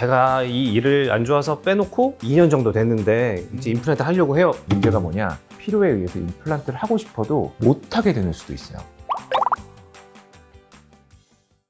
제가 이 일을 안 좋아서 빼놓고 2년 정도 됐는데 이제 임플란트 하려고 해요. 문제가 뭐냐? 필요에 의해서 임플란트를 하고 싶어도 못하게 되는 수도 있어요.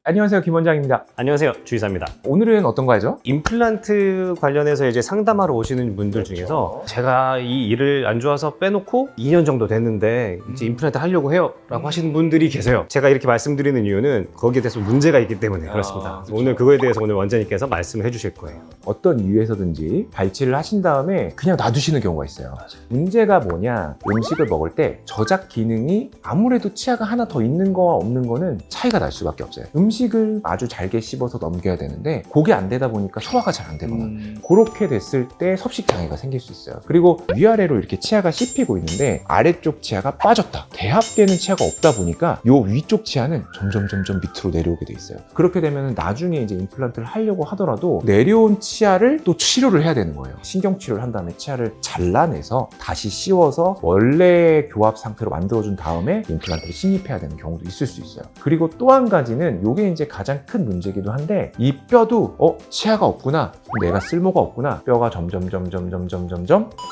안녕하세요, 김 원장입니다. 안녕하세요, 주의사입니다. 오늘은 어떤 거 하죠? 임플란트 관련해서 이제 상담하러 오시는 분들 중에서 제가 이 일을 안 좋아서 빼놓고 2년 정도 됐는데 이제 임플란트 하려고 해요 라고 하시는 분들이 계세요. 제가 이렇게 말씀드리는 이유는 거기에 대해서 문제가 있기 때문에 그렇습니다. 그렇죠. 오늘 그거에 대해서 오늘 원장님께서 말씀을 해주실 거예요. 어떤 이유에서든지 발치를 하신 다음에 그냥 놔두시는 경우가 있어요. 문제가 뭐냐? 음식을 먹을 때 저작 기능이 아무래도 치아가 하나 더 있는 거와 없는 거는 차이가 날 수밖에 없어요. 음식을 아주 잘게 씹어서 넘겨야 되는데 그게 안 되다 보니까 소화가 잘 안 되거나 그렇게 됐을 때 섭식 장애가 생길 수 있어요. 그리고 위아래로 이렇게 치아가 씹히고 있는데 아래쪽 치아가 빠졌다. 대합되는 치아가 없다 보니까 요 위쪽 치아는 점점 밑으로 내려오게 돼 있어요. 그렇게 되면 나중에 이제 임플란트를 하려고 하더라도 내려온 치아를 또 치료를 해야 되는 거예요. 신경 치료를 한 다음에 치아를 잘라내서 다시 씌워서 원래 교합 상태로 만들어준 다음에 임플란트를 식립해야 되는 경우도 있을 수 있어요. 그리고 또 한 가지는 요게 이제 가장 큰 문제기도 한데 이 뼈도 치아가 없구나, 내가 쓸모가 없구나, 뼈가 점점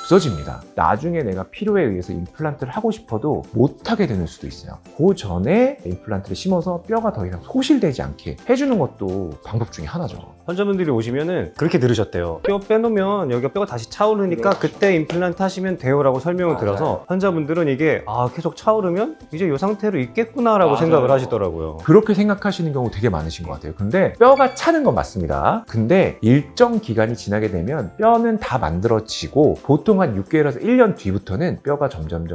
없어집니다. 나중에 내가 필요에 의해서 임플란트를 하고 싶어도 못하게 되는 수도 있어요. 그 전에 임플란트를 심어서 뼈가 더 이상 소실되지 않게 해주는 것도 방법 중에 하나죠. 환자분들이 오시면은 그렇게 들으셨대요. 뼈 빼놓으면 여기가 뼈가 다시 차오르니까 그때 임플란트 하시면 돼요 라고 설명을 들어서 환자분들은 이게 계속 차오르면 이제 이 상태로 있겠구나 라고 생각을 하시더라고요. 그렇게 생각하시는 경우 되게 많으신 것 같아요. 근데 뼈가 차는 건 맞습니다. 근데 일정 기간이 지나게 되면 뼈는 다 만들어지고 보통 한 6개월에서 1년 뒤부터는 뼈가 점점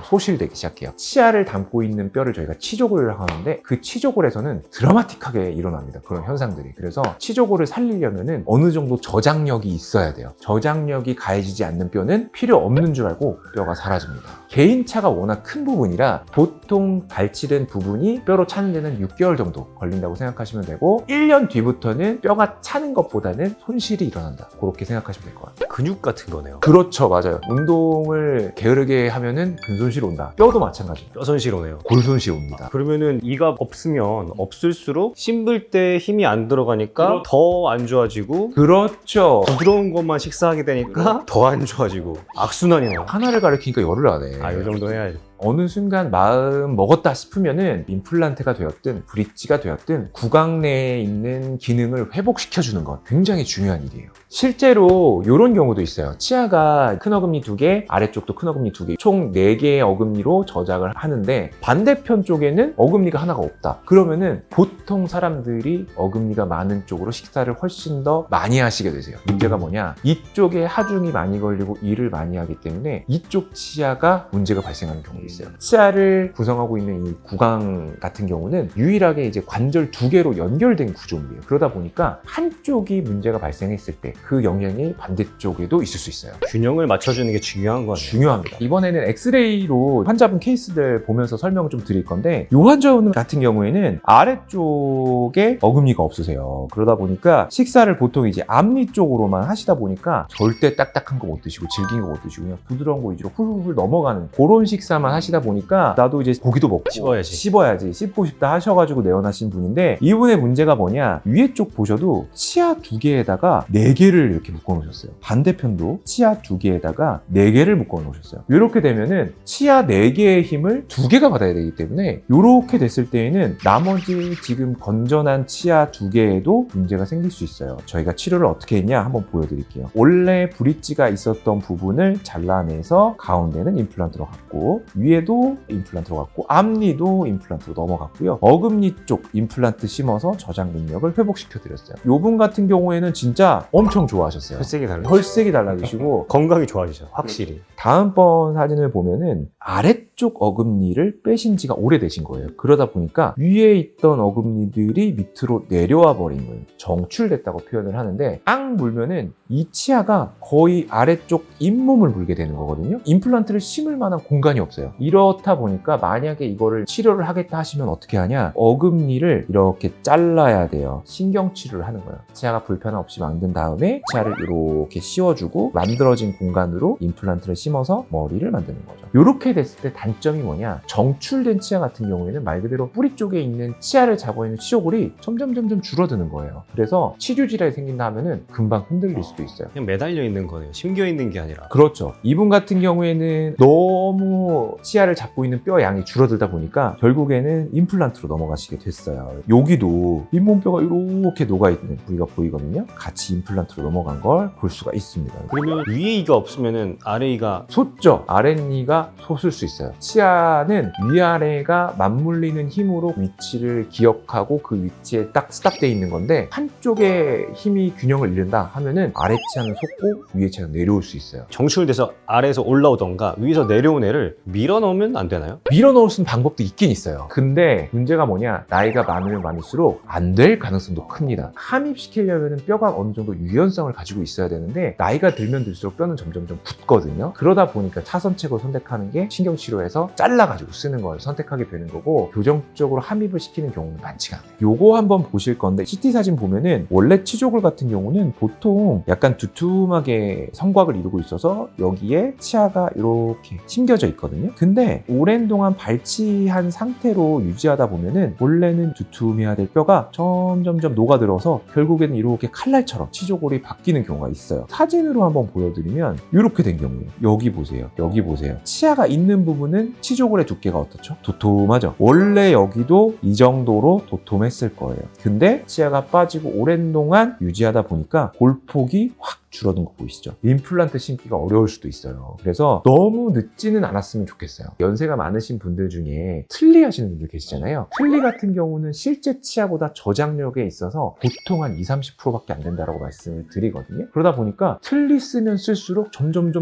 소실되기 시작해요. 치아를 담고 있는 뼈를 저희가 치조골을 하는데 그 치조골에서는 드라마틱하게 일어납니다. 그런 현상들이. 그래서 치조골을 살리려면은 어느 정도 저장력이 있어야 돼요. 저장력이 가해지지 않는 뼈는 필요 없는 줄 알고 뼈가 사라집니다. 개인차가 워낙 큰 부분이라 보통 발치된 부분이 뼈로 차는 데는 6개월 정도 걸린다고 생각하시면 되고 1년 뒤부터는 뼈가 차는 것보다는 손실이 일어난다. 그렇게 생각하시면 될 것 같아요. 근육 같은 거네요. 그렇죠, 맞아요. 운동을 게으르게 하면은 근손실 온다. 뼈도 마찬가지입니다. 뼈 손실 오네요. 골손실 옵니다. 그러면은 이가 없으면 없을수록 씹을 때 힘이 안 들어가니까 더 안 좋아지고 그렇죠. 부드러운 것만 식사하게 되니까 더 안 좋아지고 악순환이네요. 하나를 가리키니까 열을 안 해. 이 정도 해야지. 어느 순간 마음 먹었다 싶으면은 임플란트가 되었든 브릿지가 되었든 구강 내에 있는 기능을 회복시켜주는 건 굉장히 중요한 일이에요. 실제로 이런 경우도 있어요. 치아가 큰 어금니 2개, 아래쪽도 큰 어금니 2개, 총 4개의 어금니로 저작을 하는데 반대편 쪽에는 어금니가 하나가 없다. 그러면은 보통 사람들이 어금니가 많은 쪽으로 식사를 훨씬 더 많이 하시게 되세요. 문제가 뭐냐? 이쪽에 하중이 많이 걸리고 일을 많이 하기 때문에 이쪽 치아가 문제가 발생하는 경우가 있어요. 치아를 구성하고 있는 이 구강 같은 경우는 유일하게 이제 관절 2개로 연결된 구조물이에요. 그러다 보니까 한쪽이 문제가 발생했을 때 그 영향이 반대쪽에도 있을 수 있어요. 균형을 맞춰주는 게 중요한 거네요. 중요합니다. 이번에는 엑스레이로 환자분 케이스들 보면서 설명을 좀 드릴 건데 이 환자분 같은 경우에는 아래쪽에 어금니가 없으세요. 그러다 보니까 식사를 보통 이제 앞니 쪽으로만 하시다 보니까 절대 딱딱한 거 못 드시고 질긴 거 못 드시고 그냥 부드러운 거 위주로 훌훌 넘어가는 그런 식사만 하시다 보니까 나도 이제 고기도 먹고 씹어야지 씹고 싶다 하셔가지고 내원하신 분인데 이분의 문제가 뭐냐? 위에 쪽 보셔도 치아 2개에다가 4개를 이렇게 묶어 놓으셨어요. 반대편도 치아 2개에다가 4개를 묶어 놓으셨어요. 이렇게 되면은 치아 4개의 힘을 2개가 받아야 되기 때문에 이렇게 됐을 때에는 나머지 지금 건전한 치아 2개에도 문제가 생길 수 있어요. 저희가 치료를 어떻게 했냐 한번 보여드릴게요. 원래 브릿지가 있었던 부분을 잘라내서 가운데는 임플란트로 갔고 위에도 임플란트로 갔고 앞니도 임플란트로 넘어갔고요. 어금니 쪽 임플란트 심어서 저장 능력을 회복시켜 드렸어요. 이분 같은 경우에는 진짜 엄청 좋아하셨어요. 혈색이 달라지시고 건강이 좋아지죠. 확실히. 다음번 사진을 보면은 아래쪽 어금니를 빼신 지가 오래되신 거예요. 그러다 보니까 위에 있던 어금니들이 밑으로 내려와 버린 거예요. 정출됐다고 표현을 하는데 앙 물면은 이 치아가 거의 아래쪽 잇몸을 물게 되는 거거든요. 임플란트를 심을 만한 공간이 없어요. 이렇다 보니까 만약에 이거를 치료를 하겠다 하시면 어떻게 하냐? 어금니를 이렇게 잘라야 돼요. 신경 치료를 하는 거예요. 치아가 불편함 없이 만든 다음에 치아를 이렇게 씌워주고 만들어진 공간으로 임플란트를 심어서 머리를 만드는 거죠. 이렇게 됐을 때 단점이 뭐냐, 정출된 치아 같은 경우에는 말 그대로 뿌리 쪽에 있는 치아를 잡고 있는 치조골이 점점 줄어드는 거예요. 그래서 치주 질환이 생긴다 하면은 금방 흔들릴 수도 있어요. 그냥 매달려 있는 거네요. 심겨 있는 게 아니라. 그렇죠. 이분 같은 경우에는 너무 치아를 잡고 있는 뼈 양이 줄어들다 보니까 결국에는 임플란트로 넘어가시게 됐어요. 여기도 잇몸뼈가 이렇게 녹아있는 부위가 보이거든요. 같이 임플란트로 넘어간 걸 볼 수가 있습니다. 그러면 위에 이가 없으면은 아래 이가 솟죠. 아랫니가 솟을 수 있어요. 치아는 위아래가 맞물리는 힘으로 위치를 기억하고 그 위치에 딱 스탑되어 있는 건데, 한쪽에 힘이 균형을 잃는다 하면은 아래 치아는 솟고 위에 치아는 내려올 수 있어요. 정출돼서 아래에서 올라오던가 위에서 내려온 애를 밀어 넣으면 안 되나요? 밀어 넣을 수 있는 방법도 있긴 있어요. 근데 문제가 뭐냐, 나이가 많으면 많을수록 안 될 가능성도 큽니다. 함입시키려면 뼈가 어느 정도 유연성을 가지고 있어야 되는데, 나이가 들면 들수록 뼈는 점점 붙거든요. 그러다 보니까 차선책을 선택하는 게 신경치료에서 잘라가지고 쓰는 걸 선택하게 되는 거고, 교정적으로 함입을 시키는 경우는 많지가 않아요. 요거 한번 보실 건데, CT 사진 보면은 원래 치조골 같은 경우는 보통 약간 두툼하게 성곽을 이루고 있어서 여기에 치아가 이렇게 심겨져 있거든요. 근데 오랜 동안 발치한 상태로 유지하다 보면은 원래는 두툼해야 될 뼈가 점점 녹아들어서 결국에는 이렇게 칼날처럼 치조골이 바뀌는 경우가 있어요. 사진으로 한번 보여드리면 이렇게 된 경우예요. 여기 보세요. 여기 보세요. 치아가 있는 부분은 치조골의 두께가 어떻죠? 도톰하죠? 원래 여기도 이 정도로 도톰했을 거예요. 근데 치아가 빠지고 오랜 동안 유지하다 보니까 골폭이 확 줄어든 거 보이시죠? 임플란트 심기가 어려울 수도 있어요. 그래서 너무 늦지는 않았으면 좋겠어요. 연세가 많으신 분들 중에 틀니 하시는 분들 계시잖아요. 틀니 같은 경우는 실제 치아보다 저장력에 있어서 보통 한 20-30%밖에 안 된다고 말씀을 드리거든요. 그러다 보니까 틀니 쓰면 쓸수록 점점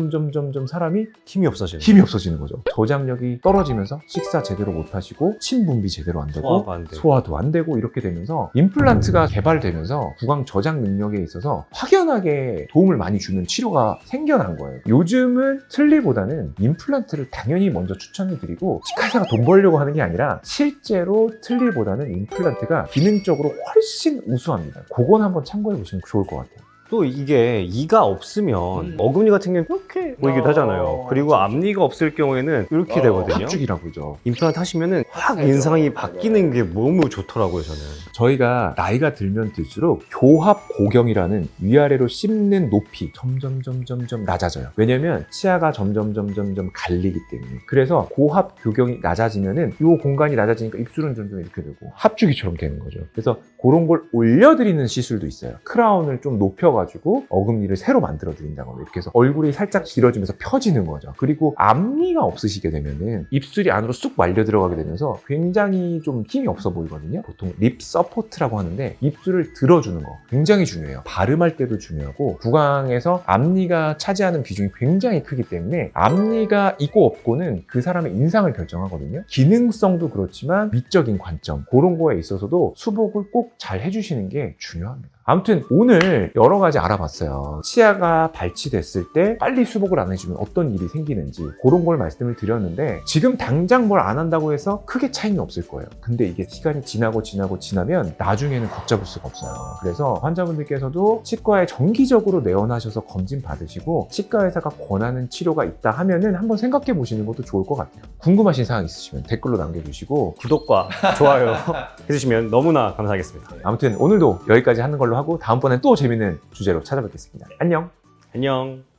사람이 힘이 없어지는 거죠. 저장력이 떨어지면서 식사 제대로 못 하시고 침 분비 제대로 안 되고 소화도 안 되고 이렇게 되면서 임플란트가 개발되면서 구강 저장 능력에 있어서 확연하게 도움을 많이 주는 치료가 생겨난 거예요. 요즘은 틀니보다는 임플란트를 당연히 먼저 추천을 드리고, 치과의사가 돈 벌려고 하는 게 아니라 실제로 틀니보다는 임플란트가 기능적으로 훨씬 우수합니다. 그건 한번 참고해 보시면 좋을 것 같아요. 또 이게 이가 없으면 어금니 같은 경우는 이렇게 보이기도 하잖아요. 그리고 앞니가 없을 경우에는 이렇게 되거든요. 합죽이라고 그러죠. 임플란트 하시면은 확 인상이 바뀌는 게 너무 좋더라고요, 저는. 저희가 나이가 들면 들수록 교합 고경이라는 위아래로 씹는 높이 점점 낮아져요. 왜냐면 치아가 점점 갈리기 때문에. 그래서 고합 교경이 낮아지면은 이 공간이 낮아지니까 입술은 점점 이렇게 되고 합죽이처럼 되는 거죠. 그래서 그런 걸 올려드리는 시술도 있어요. 크라운을 좀 높여가지고 어금니를 새로 만들어 드린다거나 이렇게 해서 얼굴이 살짝 길어지면서 펴지는 거죠. 그리고 앞니가 없으시게 되면은 입술이 안으로 쑥 말려 들어가게 되면서 굉장히 좀 힘이 없어 보이거든요. 보통 립 서포트라고 하는데, 입술을 들어주는 거 굉장히 중요해요. 발음할 때도 중요하고, 구강에서 앞니가 차지하는 비중이 굉장히 크기 때문에 앞니가 있고 없고는 그 사람의 인상을 결정하거든요. 기능성도 그렇지만 미적인 관점, 그런 거에 있어서도 수복을 꼭 잘 해주시는 게 중요합니다. 아무튼 오늘 여러 가지 알아봤어요. 치아가 발치됐을 때 빨리 수복을 안 해주면 어떤 일이 생기는지 그런 걸 말씀을 드렸는데, 지금 당장 뭘 안 한다고 해서 크게 차이는 없을 거예요. 근데 이게 시간이 지나면 나중에는 걷잡을 수가 없어요. 그래서 환자분들께서도 치과에 정기적으로 내원하셔서 검진 받으시고, 치과의사가 권하는 치료가 있다 하면은 한번 생각해 보시는 것도 좋을 것 같아요. 궁금하신 사항 있으시면 댓글로 남겨주시고 구독과 좋아요 해주시면 너무나 감사하겠습니다. 아무튼 오늘도 여기까지 하는 걸로 하고, 다음번엔 또 재밌는 주제로 찾아뵙겠습니다. 안녕. 안녕.